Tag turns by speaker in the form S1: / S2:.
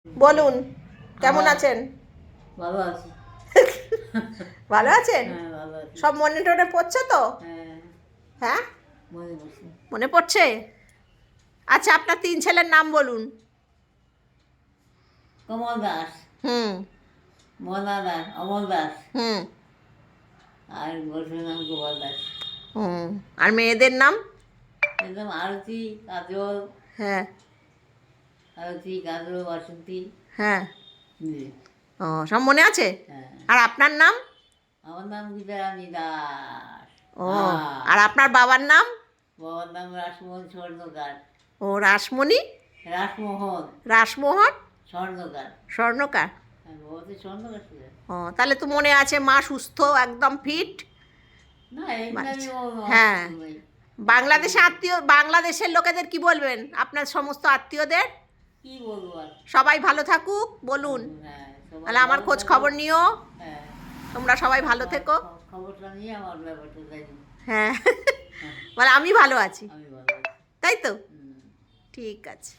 S1: বলুন, কেমন আছেন?
S2: ভালো আছি।
S1: ভালো আছেন?
S2: হ্যাঁ, ভালো আছি।
S1: সব মনে টনে পড়ছে তো?
S2: হ্যাঁ,
S1: হ্যাঁ,
S2: মনে পড়ছে।
S1: মনে পড়ছে। আচ্ছা, আপনার 3 ছেলের নাম বলুন।
S2: কমল দাস,
S1: হুম।
S2: মনা দাস, অমল দাস,
S1: হুম।
S2: আর বড় নাম গোপাল দাস।
S1: হুম। আর মেয়েদের নাম?
S2: একদম আরতি, কাজল,
S1: হ্যাঁ।
S2: বাসন্তী।
S1: হ্যাঁ।
S2: জি,
S1: ও, সব মনে আছে।
S2: হ্যাঁ।
S1: আর আপনার নাম?
S2: আমার নাম গীতারানী দাস।
S1: ও, আর আপনার বাবার নাম?
S2: বাবার নাম রাসমোহন স্বর্ণকার।
S1: ও, রাসমণি।
S2: রাসমোহন
S1: রাসমোহন
S2: স্বর্ণকার।
S1: স্বর্ণকার।
S2: হ্যাঁ, বাবা তো স্বর্ণকার ছিল।
S1: ও, তাহলে তো মনে আছে, মা সুস্থ, একদম ফিট।
S2: না, এমনি আমি
S1: হ্যাঁ।
S2: অসুস্থ নই।
S1: বাংলাদেশে আত্মীয়, বাংলাদেশের লোকেদের কি বলবেন আপনার সমস্ত আত্মীয়দের?
S2: কি বলবো আর?
S1: সবাই ভালো থাকুক বলুন।
S2: হ্যাঁ, সবাই
S1: তাহলে আমার
S2: ভালো
S1: খোঁজ
S2: থাকুক।
S1: খবর নিও।
S2: হ্যাঁ,
S1: তোমরা সবাই ভালো
S2: আমার
S1: থেকো।
S2: খবরটা নিয়ে আমার ব্যাপারটা জানি।
S1: হ্যাঁ।
S2: হ্যাঁ,
S1: বলে আমি ভালো আছি,
S2: আমি ভালো আছি।
S1: তাই তো?
S2: হুম।
S1: ঠিক আছে।